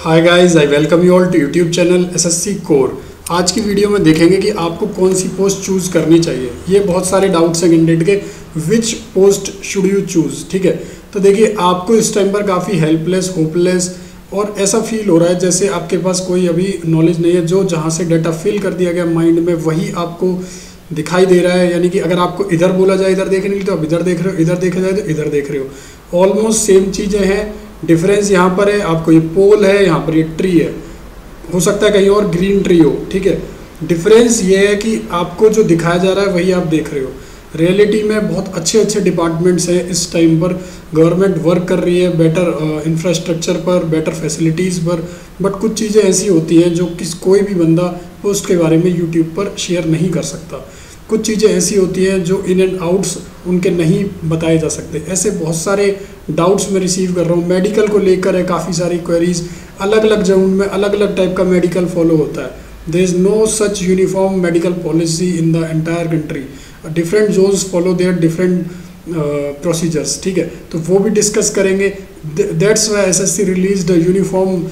Hi guys, I welcome you all to YouTube channel SSC core. आज की video में देखेंगे कि आपको कौन सी पोस्ट चूज़ करनी चाहिए। ये बहुत सारे डाउट्स हैं कैंडिडेट के, विच पोस्ट शुड यू चूज़। ठीक है, तो देखिए आपको इस टाइम पर काफ़ी हेल्पलेस, होपलेस और ऐसा फील हो रहा है जैसे आपके पास कोई अभी नॉलेज नहीं है। जो जहाँ से डाटा फिल कर दिया गया माइंड में वही आपको दिखाई दे रहा है। यानी कि अगर आपको इधर बोला जाए इधर देखने के लिए तो आप इधर देख रहे हो, इधर देखा जाए तो इधर देख रहे हो। ऑलमोस्ट सेम चीज़ें हैं, डिफरेंस यहाँ पर है। आपको ये पोल है, यहाँ पर ये ट्री है, हो सकता है कहीं और ग्रीन ट्री हो। ठीक है, डिफरेंस ये है कि आपको जो दिखाया जा रहा है वही आप देख रहे हो। रियलिटी में बहुत अच्छे अच्छे डिपार्टमेंट्स हैं इस टाइम पर। गवर्नमेंट वर्क कर रही है बेटर इंफ्रास्ट्रक्चर पर, बेटर फैसिलिटीज़ पर, बट कुछ चीज़ें ऐसी होती हैं जो कोई भी बंदा पोस्ट के बारे में यूट्यूब पर शेयर नहीं कर सकता। कुछ चीज़ें ऐसी होती हैं जो इन एंड आउट्स उनके नहीं बताए जा सकते। ऐसे बहुत सारे डाउट्स मैं रिसीव कर रहा हूँ। मेडिकल को लेकर है काफ़ी सारी क्वेरीज, अलग अलग जोन में अलग अलग टाइप का मेडिकल फॉलो होता है। There is no such uniform medical policy in the entire country. Different zones follow their different procedures. ठीक है, तो वो भी डिस्कस करेंगे। That's why SSC released uniform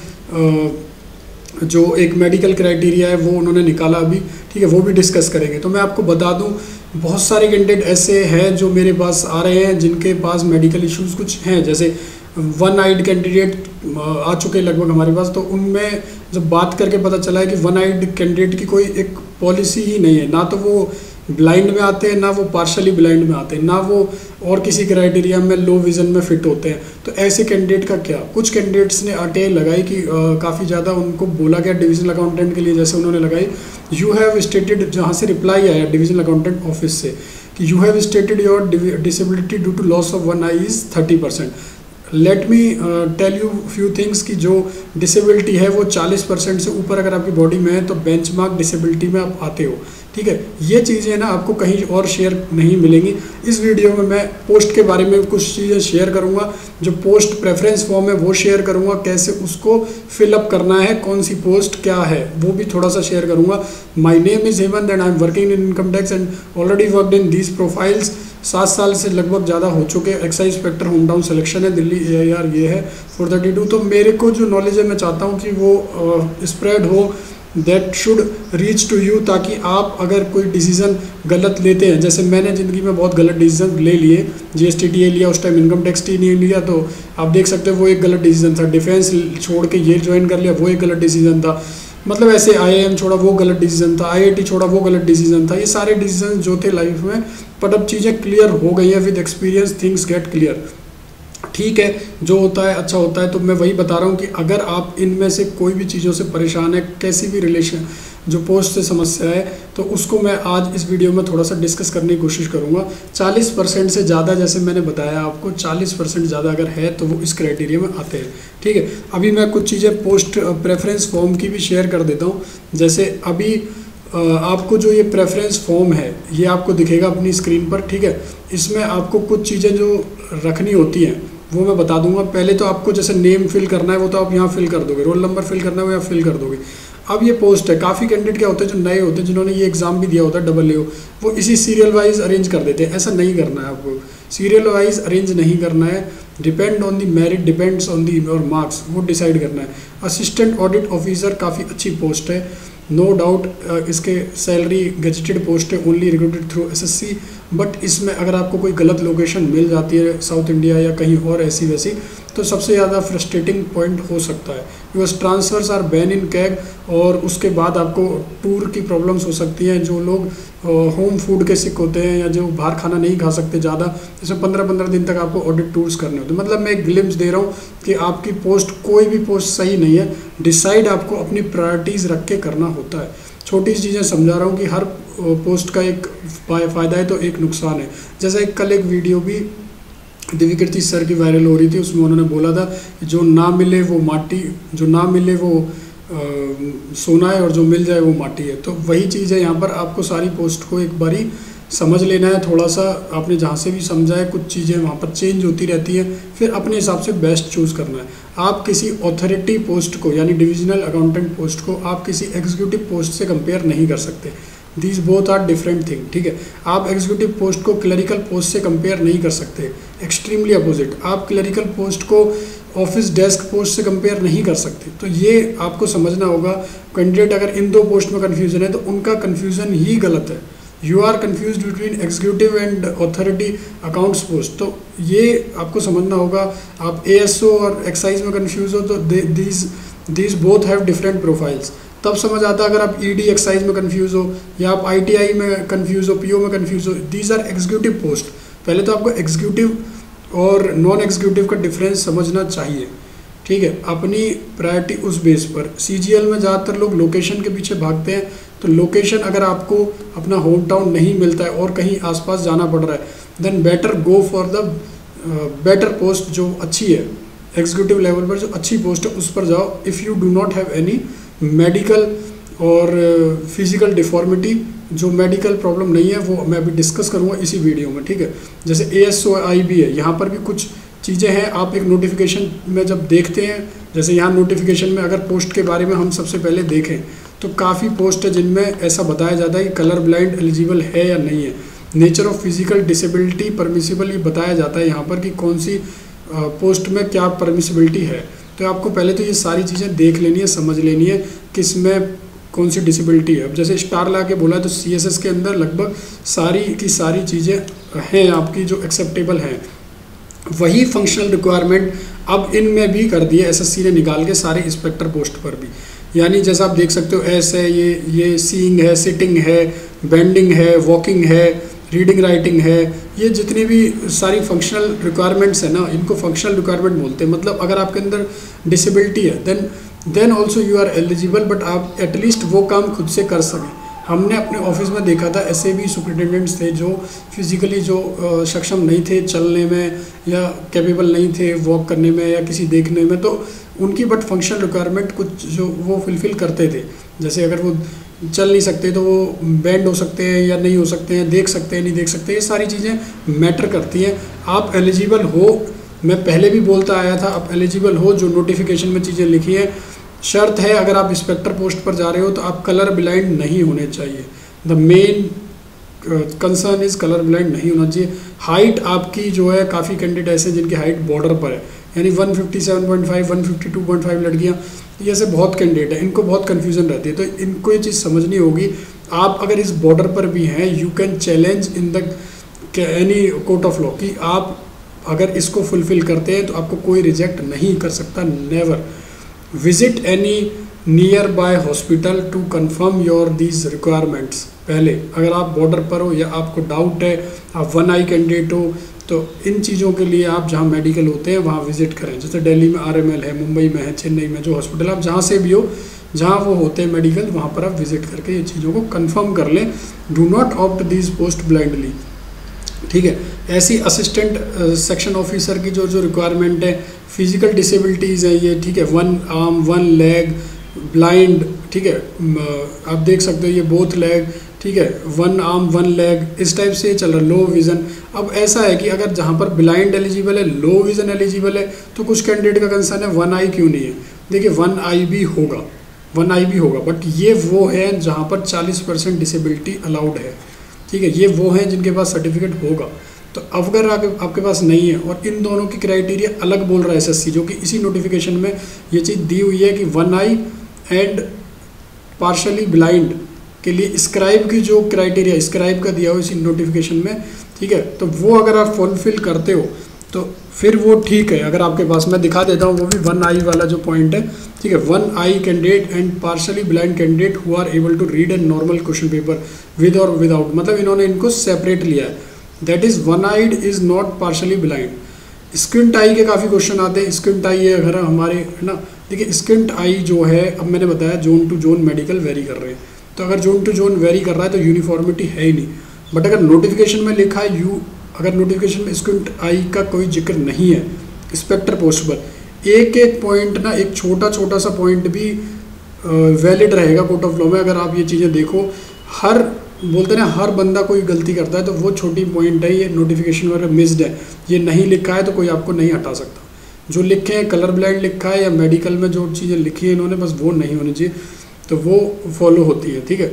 जो एक मेडिकल क्राइटेरिया है वो उन्होंने निकाला अभी। ठीक है, वो भी डिस्कस करेंगे। तो मैं आपको बता दूं, बहुत सारे कैंडिडेट ऐसे हैं जो मेरे पास आ रहे हैं जिनके पास मेडिकल इश्यूज कुछ हैं। जैसे वन आइड कैंडिडेट आ चुके लगभग हमारे पास, तो उनमें जब बात करके पता चला है कि वन आइड कैंडिडेट की कोई एक पॉलिसी ही नहीं है। ना तो वो ब्लाइंड में आते हैं, ना वो पार्शली ब्लाइंड में आते हैं, ना वो और किसी क्राइटेरिया में लो विजन में फिट होते हैं। तो ऐसे कैंडिडेट का क्या, कुछ कैंडिडेट्स ने आटे लगाई कि काफ़ी ज़्यादा उनको बोला गया डिविजनल अकाउंटेंट के लिए। जैसे उन्होंने लगाई यू हैव स्टेटेड, जहाँ से रिप्लाई आया डिविजनल अकाउंटेंट ऑफिस से कि you have stated your disability due to loss of one eye is 30%। Let me tell you few things कि जो डिसेबिलिटी है वो 40% से ऊपर अगर आपकी बॉडी में है तो बेंचमार्क डिसेबिलिटी में आप आते हो। ठीक है, ये चीज़ें ना आपको कहीं और शेयर नहीं मिलेंगी। इस वीडियो में मैं पोस्ट के बारे में कुछ चीज़ें शेयर करूंगा। जो पोस्ट प्रेफरेंस फॉर्म है वो शेयर करूंगा, कैसे उसको फिलअप करना है, कौन सी पोस्ट क्या है वो भी थोड़ा सा शेयर करूंगा। My name is Hemant and I am working in income tax and already worked in these profiles. 7 साल से लगभग ज़्यादा हो चुके। Excise inspector home town selection है दिल्ली AIR, ये है 432। तो मेरे को जो नॉलेज है मैं चाहता हूँ कि वो स्प्रेड हो, that should reach to you, ताकि आप अगर कोई डिसीज़न गलत लेते हैं, जैसे मैंने ज़िंदगी में बहुत गलत डिसीजन ले लिए। GST लिया, उस टाइम इनकम टैक्स टी नहीं लिया, तो आप देख सकते हो वो एक गलत डिसीजन था। डिफेंस छोड़ के ये ज्वाइन कर लिया, वो एक गलत डिसीजन था। मतलब ऐसे IIM छोड़ा वो गलत डिसीजन था, IIT छोड़ा वो गलत डिसीजन था। ये सारे डिसीजन जो थे लाइफ में, बट अब चीज़ें क्लियर हो गई हैं। With experience things get clear. ठीक है, जो होता है अच्छा होता है। तो मैं वही बता रहा हूँ कि अगर आप इनमें से कोई भी चीज़ों से परेशान है, कैसी भी रिलेशन जो पोस्ट से समस्या है, तो उसको मैं आज इस वीडियो में थोड़ा सा डिस्कस करने की कोशिश करूँगा। 40% से ज़्यादा, जैसे मैंने बताया आपको, 40% ज़्यादा अगर है तो वो इस क्राइटेरिया में आते हैं। ठीक है, अभी मैं कुछ चीज़ें पोस्ट प्रेफरेंस फॉर्म की भी शेयर कर देता हूँ। जैसे अभी आपको जो ये प्रेफरेंस फॉर्म है ये आपको दिखेगा अपनी स्क्रीन पर। ठीक है, इसमें आपको कुछ चीज़ें जो रखनी होती हैं वो मैं बता दूंगा। पहले तो आपको जैसे नेम फिल करना है वो तो आप यहाँ फिल कर दोगे, रोल नंबर फिल करना है वो यहाँ फिल कर दोगे। अब ये पोस्ट है, काफ़ी कैंडिडेट क्या होते हैं जो नए होते हैं, जिन्होंने ये एग्ज़ाम भी दिया होता है AAO, वो इसी सीरियल वाइज अरेंज कर देते हैं। ऐसा नहीं करना है आपको, सीरियल वाइज अरेंज नहीं करना है। Depend on the merit, depends on the your marks, वो डिसाइड करना है। असिस्टेंट ऑडिट ऑफिसर काफ़ी अच्छी पोस्ट है, नो डाउट। इसके सैलरी गजेटेड पोस्ट है, only recruited through SSC। But इसमें अगर आपको कोई गलत लोकेशन मिल जाती है साउथ इंडिया या कहीं और ऐसी वैसी, तो सबसे ज़्यादा फ्रस्ट्रेटिंग पॉइंट हो सकता है, because transfers are ban in CAG. और उसके बाद आपको टूर की प्रॉब्लम्स हो सकती हैं। जो लोग होम फूड के सिक होते हैं या जो बाहर खाना नहीं खा सकते ज़्यादा, इसमें 15-15 दिन तक आपको ऑडिट टूर्स करने होते हैं। मतलब मैं एक ग्लिम्स दे रहा हूँ कि आपकी पोस्ट, कोई भी पोस्ट सही नहीं है। डिसाइड आपको अपनी प्रायोरिटीज़ रख के करना होता है। छोटी सी चीज़ें समझा रहा हूँ कि हर पोस्ट का एक फ़ायदा है तो एक नुकसान है। जैसा कल एक वीडियो भी दिव्यकीर्ति सर की वायरल हो रही थी, उसमें उन्होंने बोला था जो ना मिले वो माटी, जो ना मिले वो सोना है और जो मिल जाए वो माटी है। तो वही चीज़ है यहाँ पर। आपको सारी पोस्ट को एक बारी समझ लेना है, थोड़ा सा आपने जहाँ से भी समझा है, कुछ चीज़ें वहाँ पर चेंज होती रहती हैं, फिर अपने हिसाब से बेस्ट चूज़ करना है। आप किसी ऑथोरिटी पोस्ट को, यानी डिविजनल अकाउंटेंट पोस्ट को, आप किसी एग्जीक्यूटिव पोस्ट से कंपेयर नहीं कर सकते। These both are different thing. ठीक है, आप एग्जीक्यूटिव पोस्ट को क्लरिकल पोस्ट से कंपेयर नहीं कर सकते, एक्सट्रीमली अपोजिट। आप क्लरिकल पोस्ट को ऑफिस डेस्क पोस्ट से कंपेयर नहीं कर सकते। तो ये आपको समझना होगा। कैंडिडेट अगर इन दो पोस्ट में कन्फ्यूजन है तो उनका कन्फ्यूजन ही गलत है। You are confuse between executive and authority accounts post, तो ये आपको समझना होगा। आप ASO और एक्साइज में कन्फ्यूज हो तो these both have different profiles. तब समझ आता है अगर आप ED एक्साइज में कन्फ्यूज हो या आप ITI में कन्फ्यूज हो, PO में कन्फ्यूज हो। These are executive post. पहले तो आपको एग्जीक्यूटिव और नॉन एग्जीक्यूटिव का डिफरेंस समझना चाहिए, ठीक है। अपनी प्रायोरिटी उस बेस पर। CGL में ज़्यादातर लोग लोकेशन के पीछे भागते हैं, तो लोकेशन अगर आपको अपना होम टाउन नहीं मिलता है और कहीं आसपास जाना पड़ रहा है, then better go for the better post जो अच्छी है, एग्जीक्यूटिव लेवल पर जो अच्छी पोस्ट है उस पर जाओ। If you do not have any medical और फिजिकल डिफॉर्मिटी, जो मेडिकल प्रॉब्लम नहीं है वो मैं अभी डिस्कस करूँगा इसी वीडियो में, ठीक है। जैसे ASO IB है, यहाँ पर भी कुछ चीज़ें हैं। आप एक नोटिफिकेशन में जब देखते हैं, जैसे यहाँ नोटिफिकेशन में अगर पोस्ट के बारे में हम सबसे पहले देखें तो काफ़ी पोस्ट है जिनमें ऐसा बताया जाता है कि कलर ब्लाइंड एलिजिबल है या नहीं है। Nature of physical disability permissible, ये बताया जाता है यहाँ पर कि कौन सी पोस्ट में क्या परमिसिबिलिटी है। तो आपको पहले तो ये सारी चीज़ें देख लेनी है, समझ लेनी है किस में कौन सी डिसेबिलिटी है। अब जैसे स्टार ला के बोला तो CSS के अंदर लगभग सारी की सारी चीज़ें हैं आपकी जो एक्सेप्टेबल हैं। वही फंक्शनल रिक्वायरमेंट अब इनमें भी कर दिए SSC ने निकाल के सारे इंस्पेक्टर पोस्ट पर भी। यानी जैसा आप देख सकते हो S है, ये सीइंग है, सिटिंग है, बेंडिंग है, वॉकिंग है, रीडिंग राइटिंग है, ये जितनी भी सारी फंक्शनल रिक्वायरमेंट्स है ना, इनको फंक्शनल रिक्वायरमेंट बोलते हैं। मतलब अगर आपके अंदर डिसेबिलिटी है then also you are eligible, but आप एटलीस्ट वो काम खुद से कर सकें। हमने अपने ऑफिस में देखा था ऐसे भी सुपरिटेंडेंट्स थे जो फिजिकली जो सक्षम नहीं थे चलने में या कैपेबल नहीं थे वॉक करने में या किसी देखने में, तो उनकी बट फंक्शनल रिक्वायरमेंट कुछ जो वो फुलफिल करते थे। जैसे अगर वो चल नहीं सकते तो वो बेंड हो सकते हैं या नहीं हो सकते हैं, देख सकते हैं नहीं देख सकते, ये सारी चीज़ें मैटर करती हैं। आप एलिजिबल हो, मैं पहले भी बोलता आया था, आप एलिजिबल हो जो नोटिफिकेशन में चीज़ें लिखी हैं। शर्त है अगर आप इंस्पेक्टर पोस्ट पर जा रहे हो तो आप कलर ब्लाइंड नहीं होने चाहिए। The main concern is colour blind नहीं होना चाहिए। हाइट आपकी जो है, काफ़ी कैंडिडेट ऐसे जिनकी हाइट बॉर्डर पर है, यानी 157.5 152.5 लड़कियाँ, ये ऐसे बहुत कैंडिडेट है, इनको बहुत कन्फ्यूजन रहती है। तो इनको ये चीज़ समझनी होगी। आप अगर इस बॉर्डर पर भी हैं, you can challenge in the any court of law कि आप अगर इसको फुलफिल करते हैं तो आपको कोई रिजेक्ट नहीं कर सकता, never. Visit any nearby hospital to confirm your these requirements. पहले अगर आप बॉर्डर पर हो या आपको डाउट है, आप 1 आई कैंडिडेट हो, तो इन चीज़ों के लिए आप जहाँ मेडिकल होते हैं वहाँ विजिट करें। जैसे दिल्ली में RML है, मुंबई में है, चेन्नई में, जो हॉस्पिटल आप जहाँ से भी हो, जहाँ वो होते हैं मेडिकल, वहाँ पर आप विजिट करके ये चीज़ों को कंफर्म कर लें। Do not opt these post blindly, ठीक है। ऐसी असिस्टेंट सेक्शन ऑफिसर की जो रिक्वायरमेंट है, फिजिकल डिसेबिलिटीज़ है ये, ठीक है। 1 आर्म 1 लेग ब्लाइंड, ठीक है। आप देख सकते हो ये बोथ लेग, ठीक है, 1 आर्म 1 लेग, इस टाइप से चल रहा है। लो विज़न, अब ऐसा है कि अगर जहाँ पर ब्लाइंड एलिजिबल है, लो विज़न एलिजिबल है, तो कुछ कैंडिडेट का कंसर्न है 1 आई क्यों नहीं है। देखिए 1 आई भी होगा, 1 आई भी होगा, बट ये वो है जहाँ पर 40% डिसेबिलिटी अलाउड है, ठीक है। ये वो हैं जिनके पास सर्टिफिकेट होगा। तो अगर आपके पास नहीं है, और इन दोनों की क्राइटेरिया अलग बोल रहा है SSC, जो कि इसी नोटिफिकेशन में ये चीज़ दी हुई है कि 1 आई एंड पार्शली ब्लाइंड के लिए स्क्राइब की जो क्राइटेरिया स्क्राइब का दिया हो इसी नोटिफिकेशन में, ठीक है। तो वो अगर आप फुलफिल करते हो तो फिर वो ठीक है। अगर आपके पास, मैं दिखा देता हूँ, वो भी 1 आई वाला जो पॉइंट है, ठीक है। 1 eye candidate and partially blind candidate who are able to read and normal question paper with और विदाउट, मतलब इन्होंने इनको सेपरेट लिया है। That is 1 eyed is not partially blind. Squint eye के काफ़ी क्वेश्चन आते हैं। स्क्विंट आई है अगर हमारे, है ना, देखिए स्क्विंट आई जो है, अब मैंने बताया zone to zone medical vary कर रहे हैं, तो अगर जोन टू जोन वेरी कर रहा है तो यूनिफॉर्मिटी है ही नहीं। बट अगर नोटिफिकेशन में लिखा है अगर नोटिफिकेशन में स्क्विंट आई का कोई जिक्र नहीं है इंस्पेक्टर पोस्ट पर, एक पॉइंट ना, एक छोटा सा पॉइंट भी वैलिड रहेगा कोर्ट ऑफ लॉ में। अगर आप ये चीज़ें देखो, हर बोलते हैं ना, हर बंदा कोई गलती करता है, तो वो छोटी पॉइंट है, ये नोटिफिकेशन वगैरह मिस्ड है, ये नहीं लिखा है तो कोई आपको नहीं हटा सकता। जो लिखे हैं कलर ब्लाइंड लिखा है या मेडिकल में जो चीज़ें लिखी है इन्होंने, बस वो नहीं होनी चाहिए, तो वो फॉलो होती है, ठीक है।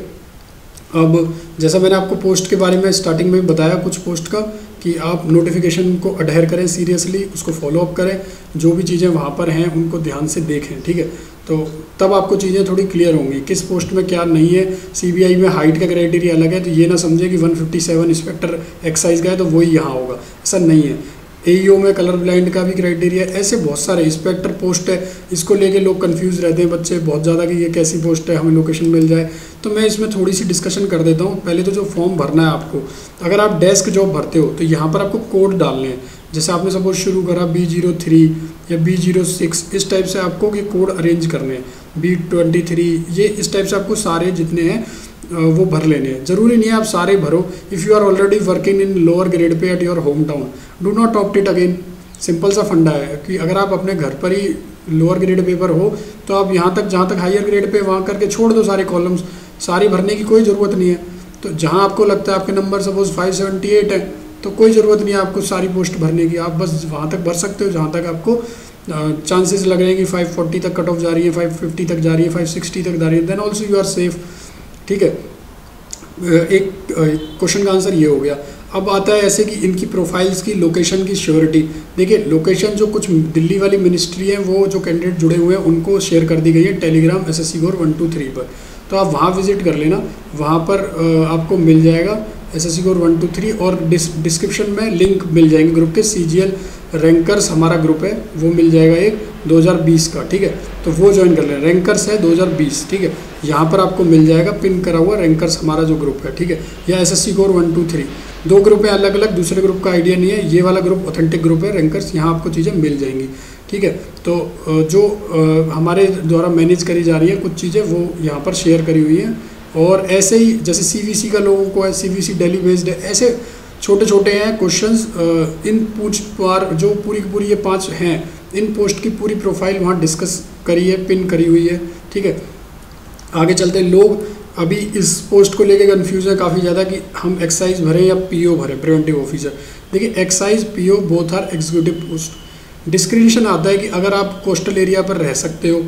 अब जैसा मैंने आपको पोस्ट के बारे में स्टार्टिंग में बताया कुछ पोस्ट का, कि आप नोटिफिकेशन को अडहेर करें सीरियसली, उसको फॉलो अप करें, जो भी चीज़ें वहाँ पर हैं उनको ध्यान से देखें, ठीक है। तो तब आपको चीज़ें थोड़ी क्लियर होंगी किस पोस्ट में क्या नहीं है। सीबीआई में हाइट का क्राइटेरिया अलग है, तो ये ना समझे कि 157 इंस्पेक्टर एक्साइज का है तो वही यहाँ होगा, ऐसा नहीं है। एईओ में कलर ब्लाइंड का भी क्राइटेरिया, ऐसे बहुत सारे इंस्पेक्टर पोस्ट है, इसको लेके लोग कंफ्यूज रहते हैं बच्चे बहुत ज़्यादा कि ये कैसी पोस्ट है, हमें लोकेशन मिल जाए। तो मैं इसमें थोड़ी सी डिस्कशन कर देता हूँ। पहले तो जो फॉर्म भरना है आपको, अगर आप डेस्क जॉब भरते हो तो यहाँ पर आपको कोड डालने हैं। जैसे आपने सपोज शुरू करा B03 या B06, इस टाइप से आपको ये कोड अरेंज करने हैं, B23, ये इस टाइप से आपको सारे जितने हैं वो भर लेने हैं। ज़रूरी नहीं है आप सारे भरो। If you are already working in lower grade pay at your home town, do not opt it again. Simple सा फंडा है कि अगर आप अपने घर पर ही लोअर ग्रेड पे पर हो तो आप यहाँ तक जहाँ तक हायर ग्रेड पे वहाँ करके छोड़ दो सारे कॉलम्स, सारी भरने की कोई ज़रूरत नहीं है। तो जहाँ आपको लगता है आपके नंबर सपोज 578 है तो कोई ज़रूरत नहीं है आपको सारी पोस्ट भरने की, आप बस वहाँ तक भर सकते हो जहाँ तक आपको चांसेस लग रहे हैं कि 540 तक कट ऑफ जा रही है, 550 तक जा रही है, 560 तक जा रही है, then also you are safe, ठीक है। एक क्वेश्चन का आंसर ये हो गया। अब आता है ऐसे कि इनकी प्रोफाइल्स की लोकेशन की श्योरिटी। देखिए लोकेशन जो कुछ दिल्ली वाली मिनिस्ट्री है वो जो कैंडिडेट जुड़े हुए हैं उनको शेयर कर दी गई है टेलीग्राम SSC Core 123 पर, तो आप वहाँ विजिट कर लेना, वहाँ पर आपको मिल जाएगा SSC Core 123 और डिस्क्रिप्शन में लिंक मिल जाएंगे ग्रुप के। CGL रैंकर्स हमारा ग्रुप है वो मिल जाएगा एक 2020 का, ठीक है, तो वो ज्वाइन कर लें। रैंकर्स है 2020, ठीक है, यहाँ पर आपको मिल जाएगा पिन करा हुआ रैंकर्स हमारा जो ग्रुप है, ठीक है, या SSC Core 123, दो ग्रुप है अलग अलग, दूसरे ग्रुप का आइडिया नहीं है। ये वाला ग्रुप ऑथेंटिक ग्रुप है रैंकर्स, यहाँ आपको चीज़ें मिल जाएंगी, ठीक है। तो जो हमारे द्वारा मैनेज करी जा रही है कुछ चीज़ें वो यहाँ पर शेयर करी हुई हैं। और ऐसे ही जैसे CVC का लोगों को है, CVC दिल्ली बेस्ड है, ऐसे छोटे छोटे हैं क्वेश्चंस। इन पूछ पार जो पूरी की पूरी ये 5 हैं, इन पोस्ट की पूरी प्रोफाइल वहाँ डिस्कस करी है, पिन करी हुई है, ठीक है। आगे चलते हैं। लोग अभी इस पोस्ट को लेके कंफ्यूज है काफ़ी ज़्यादा कि हम एक्साइज भरें या PO भरें, प्रिवेंटिव ऑफिसर। देखिए excise PO both are executive post. Discrimination आता है कि अगर आप कोस्टल एरिया पर रह सकते हो,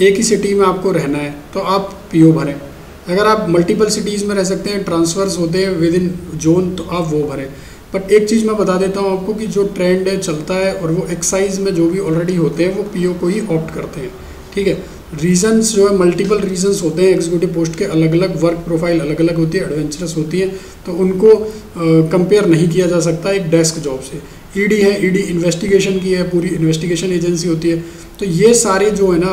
एक ही सिटी में आपको रहना है तो आप PO भरें। अगर आप मल्टीपल सिटीज़ में रह सकते हैं, ट्रांसफ़र्स होते हैं विद इन जोन, तो आप वो भरें। बट एक चीज़ मैं बता देता हूँ आपको कि जो ट्रेंड है चलता है और वो एक्साइज में जो भी ऑलरेडी होते हैं वो PO को ही ऑप्ट करते हैं, ठीक है। रीजंस जो है मल्टीपल रीजंस होते हैं एग्जीक्यूटिव पोस्ट के, अलग अलग वर्क प्रोफाइल अलग अलग होती है, एडवेंचरस होती है, तो उनको कंपेयर नहीं किया जा सकता एक डेस्क जॉब से। ED है, ED इन्वेस्टिगेशन की है, पूरी इन्वेस्टिगेशन एजेंसी होती है। तो ये सारे जो है ना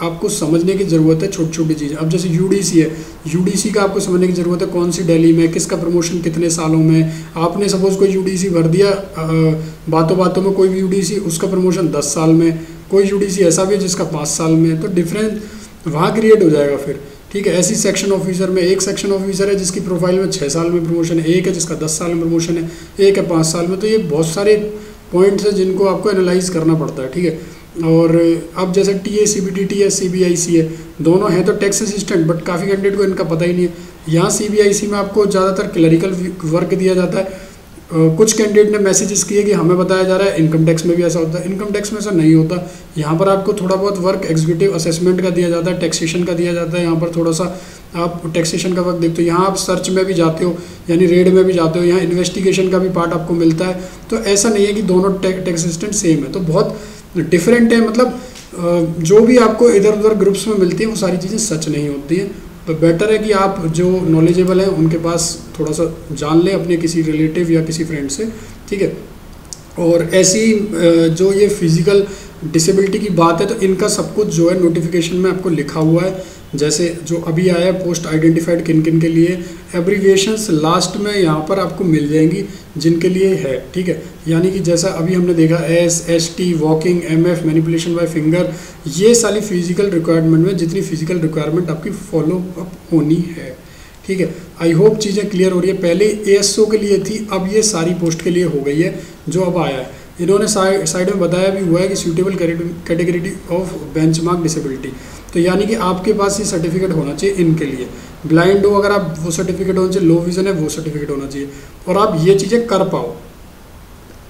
आपको समझने की ज़रूरत है छोटी छोटी चीज़ें। अब जैसे UDC है, UDC का आपको समझने की ज़रूरत है कौन सी दिल्ली में, किसका प्रमोशन कितने सालों में। आपने सपोज कोई UDC भर दिया, बातों बातों में कोई भी UDC, उसका प्रमोशन 10 साल में, कोई UDC ऐसा भी है जिसका 5 साल में, तो डिफरेंस वहाँ क्रिएट हो जाएगा फिर, ठीक है। ऐसी सेक्शन ऑफिसर में एक सेक्शन ऑफिसर है जिसकी प्रोफाइल में 6 साल में प्रमोशन है, एक है जिसका 10 साल में प्रमोशन है, एक है 5 साल में। तो ये बहुत सारे पॉइंट्स हैं जिनको आपको एनालाइज करना पड़ता है, ठीक है। और अब जैसे TA CBDT है, CBIC है, दोनों हैं तो टैक्स असिस्टेंट, बट काफ़ी कैंडिडेट को इनका पता ही नहीं है। यहाँ CBIC में आपको ज़्यादातर क्लरिकल वर्क दिया जाता है। कुछ कैंडिडेट ने मैसेजेस किए कि हमें बताया जा रहा है इनकम टैक्स में भी ऐसा होता है। इनकम टैक्स में ऐसा नहीं होता। यहाँ पर आपको थोड़ा बहुत वर्क एग्जीक्यूटिव असेसमेंट का दिया जाता है, टैक्सेशन का दिया जाता है। यहाँ पर थोड़ा सा आप टैक्सेशन का वर्क देखते हो, यहाँ आप सर्च में भी जाते हो यानी रेड में भी जाते हो, यहाँ इन्वेस्टिगेशन का भी पार्ट आपको मिलता है। तो ऐसा नहीं है कि दोनों टैक्स असिस्टेंट सेम है, तो बहुत डिफरेंट है। मतलब जो भी आपको इधर उधर ग्रुप्स में मिलती है वो सारी चीज़ें सच नहीं होती हैं। तो बेटर है कि आप जो नॉलेजेबल हैं उनके पास थोड़ा सा जान लें, अपने किसी रिलेटिव या किसी फ्रेंड से, ठीक है। और ऐसी जो ये फिज़िकल डिसेबिलिटी की बात है तो इनका सब कुछ जो है नोटिफिकेशन में आपको लिखा हुआ है। जैसे जो अभी आया है पोस्ट आइडेंटिफाइड किन किन के लिए, एब्रीविएशंस लास्ट में यहाँ पर आपको मिल जाएंगी जिनके लिए है, ठीक है। यानी कि जैसा अभी हमने देखा SST, वॉकिंग, MF, मैनिपुलेशन बाय फिंगर, ये सारी फिजिकल रिक्वायरमेंट में जितनी फिजिकल रिक्वायरमेंट आपकी फॉलो अप होनी है, ठीक है। आई होप चीज़ें क्लियर हो रही है। पहले ASO के लिए थी, अब ये सारी पोस्ट के लिए हो गई है जो अब आया है। इन्होंने साइड में बताया भी हुआ है कि suitable category of benchmark disability, तो यानी कि आपके पास ये सर्टिफिकेट होना चाहिए इनके लिए। ब्लाइंड हो अगर आप, वो सर्टिफिकेट होना चाहिए, लो विजन है वो सर्टिफिकेट होना चाहिए, और आप ये चीज़ें कर पाओ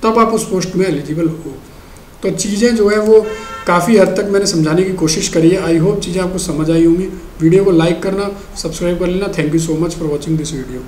तब आप उस पोस्ट में एलिजिबल हो। तो चीज़ें जो है वो काफ़ी हद तक मैंने समझाने की कोशिश करी है। आई होप चीज़ें आपको समझ आई होंगी। वीडियो को लाइक करना, सब्सक्राइब कर लेना। Thank you so much for watching this video.